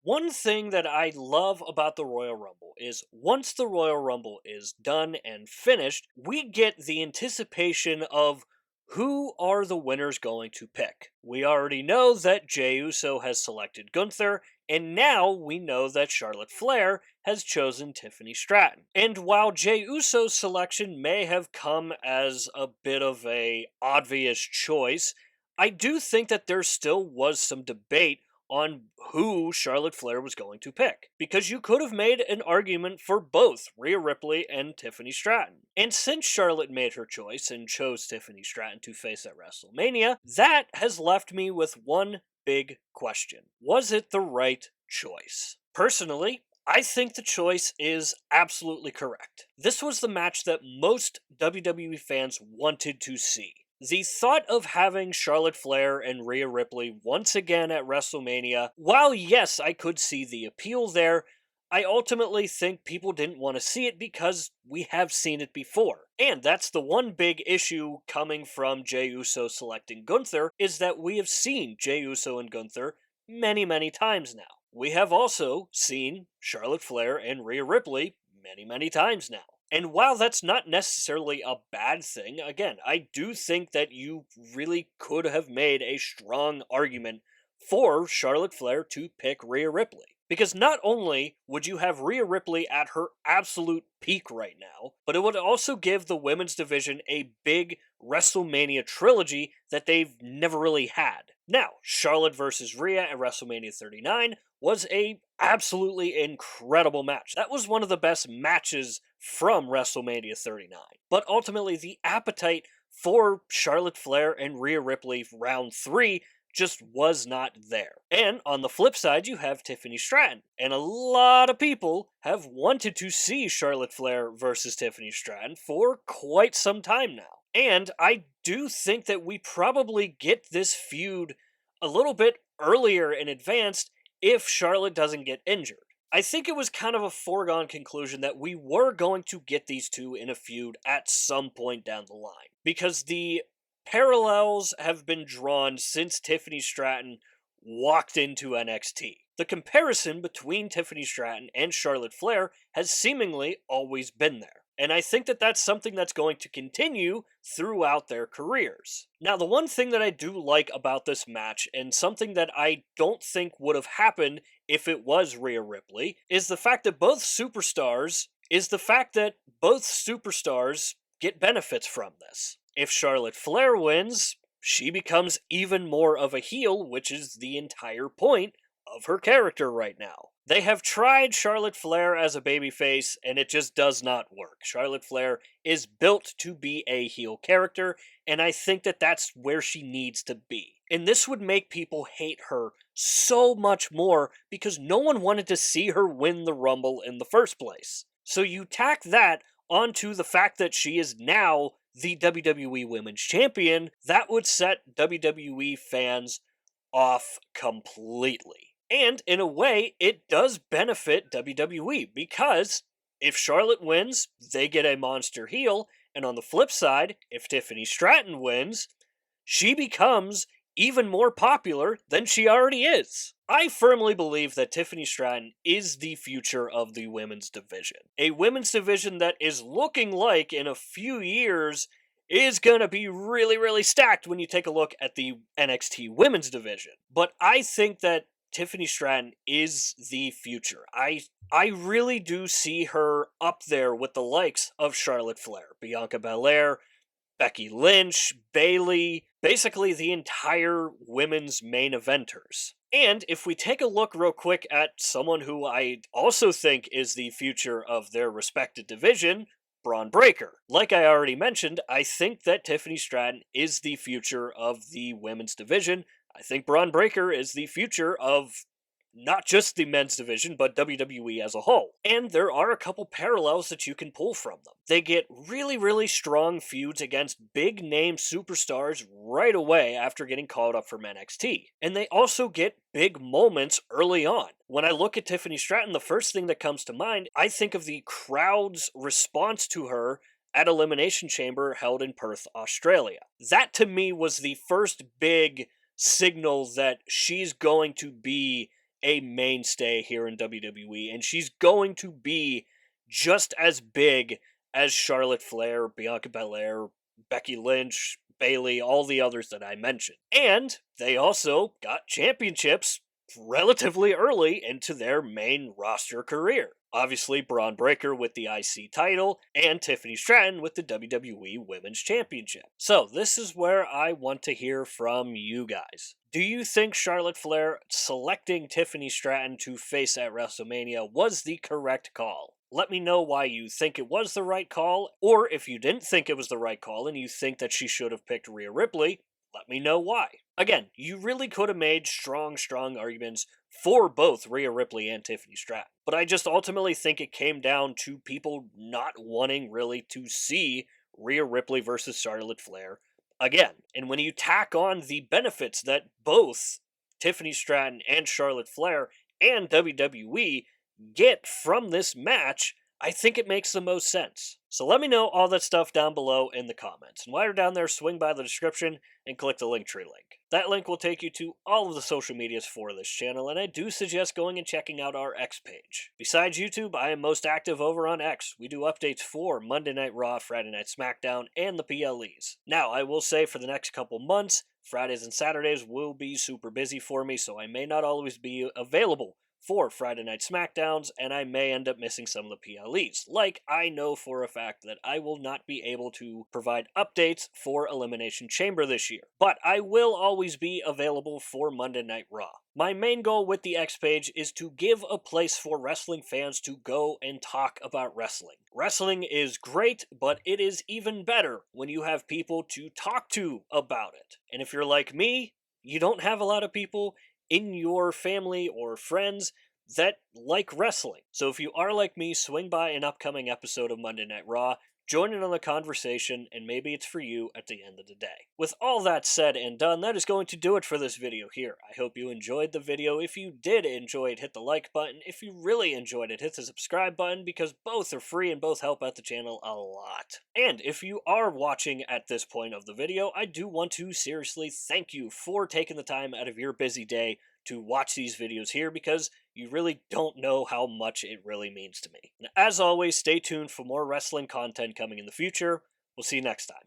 One thing that I love about the Royal Rumble is once the Royal Rumble is done and finished, we get the anticipation of who are the winners going to pick. We already know that Jey Uso has selected Gunther, and now we know that Charlotte Flair has chosen Tiffany Stratton. And while Jey Uso's selection may have come as a bit of a obvious choice, I do think that there still was some debate on who Charlotte Flair was going to pick. Because you could have made an argument for both Rhea Ripley and Tiffany Stratton. And since Charlotte made her choice and chose Tiffany Stratton to face at WrestleMania, that has left me with one big question. Was it the right choice? Personally, I think the choice is absolutely correct. This was the match that most WWE fans wanted to see. The thought of having Charlotte Flair and Rhea Ripley once again at WrestleMania, while yes, I could see the appeal there, I ultimately think people didn't want to see it because we have seen it before. And that's the one big issue coming from Jey Uso selecting Gunther, is that we have seen Jey Uso and Gunther many, many times now. We have also seen Charlotte Flair and Rhea Ripley many, many times now. And while that's not necessarily a bad thing, again, I do think that you really could have made a strong argument for Charlotte Flair to pick Rhea Ripley. Because not only would you have Rhea Ripley at her absolute peak right now, but it would also give the women's division a big WrestleMania trilogy that they've never really had. Now, Charlotte versus Rhea at WrestleMania 39 was a absolutely incredible match. That was one of the best matches from WrestleMania 39. But ultimately, the appetite for Charlotte Flair and Rhea Ripley round 3 just was not there. And on the flip side, you have Tiffany Stratton. And a lot of people have wanted to see Charlotte Flair versus Tiffany Stratton for quite some time now. And I do think that we probably get this feud a little bit earlier in advance if Charlotte doesn't get injured. I think it was kind of a foregone conclusion that we were going to get these two in a feud at some point down the line. Because the parallels have been drawn since Tiffany Stratton walked into NXT. The comparison between Tiffany Stratton and Charlotte Flair has seemingly always been there. And I think that that's something that's going to continue throughout their careers. Now, the one thing that I do like about this match, and something that I don't think would have happened if it was Rhea Ripley, is the fact that both superstars get benefits from this. If Charlotte Flair wins, she becomes even more of a heel, which is the entire point of her character right now. They have tried Charlotte Flair as a babyface, and it just does not work. Charlotte Flair is built to be a heel character, and I think that that's where she needs to be. And this would make people hate her so much more because no one wanted to see her win the Rumble in the first place. So you tack that onto the fact that she is now the WWE Women's Champion, that would set WWE fans off completely. And in a way, it does benefit WWE because if Charlotte wins, they get a monster heel, and on the flip side, if Tiffany Stratton wins, she becomes even more popular than she already is. I firmly believe that Tiffany Stratton is the future of the women's division. A women's division that is looking like in a few years is going to be really, really stacked when you take a look at the NXT women's division. But I think that Tiffany Stratton is the future. I really do see her up there with the likes of Charlotte Flair, Bianca Belair, Becky Lynch, Bayley, basically the entire women's main eventers. And if we take a look real quick at someone who I also think is the future of their respected division, Braun Breaker. Like I already mentioned, I think that Tiffany Stratton is the future of the women's division. I think Braun Breaker is the future of not just the men's division, but WWE as a whole. And there are a couple parallels that you can pull from them. They get really, really strong feuds against big name superstars right away after getting called up from NXT. And they also get big moments early on. When I look at Tiffany Stratton, the first thing that comes to mind, I think of the crowd's response to her at Elimination Chamber held in Perth, Australia. That to me was the first big signal that she's going to be a mainstay here in WWE, and she's going to be just as big as Charlotte Flair, Bianca Belair, Becky Lynch, Bailey, all the others that I mentioned. And they also got championships relatively early into their main roster career. Obviously, Braun Breaker with the IC title, and Tiffany Stratton with the WWE Women's Championship. So, this is where I want to hear from you guys. Do you think Charlotte Flair selecting Tiffany Stratton to face at WrestleMania was the correct call? Let me know why you think it was the right call, or if you didn't think it was the right call and you think that she should have picked Rhea Ripley, let me know why. Again, you really could have made strong arguments for both Rhea Ripley and Tiffany Stratton. But I just ultimately think it came down to people not wanting really to see Rhea Ripley versus Charlotte Flair again. And when you tack on the benefits that both Tiffany Stratton and Charlotte Flair and WWE get from this match, I think it makes the most sense. So let me know all that stuff down below in the comments. And while you're down there, swing by the description and click the Linktree link. That link will take you to all of the social medias for this channel, and I do suggest going and checking out our X page. Besides YouTube, I am most active over on X. We do updates for Monday Night Raw, Friday Night SmackDown, and the PLEs. Now, I will say for the next couple months, Fridays and Saturdays will be super busy for me, so I may not always be available for Friday Night SmackDowns, and I may end up missing some of the PLEs. Like, I know for a fact that I will not be able to provide updates for Elimination Chamber this year, but I will always be available for Monday Night Raw. My main goal with the X page is to give a place for wrestling fans to go and talk about wrestling. Wrestling is great, but it is even better when you have people to talk to about it. And if you're like me, you don't have a lot of people in your family or friends that like wrestling. So if you are like me, swing by an upcoming episode of Monday Night Raw, join in on the conversation, and maybe it's for you at the end of the day. With all that said and done, that is going to do it for this video here. I hope you enjoyed the video. If you did enjoy it, hit the like button. If you really enjoyed it, hit the subscribe button, because both are free and both help out the channel a lot. And if you are watching at this point of the video, I do want to seriously thank you for taking the time out of your busy day to watch these videos here, because you really don't know how much it really means to me. And as always, stay tuned for more wrestling content coming in the future. We'll see you next time.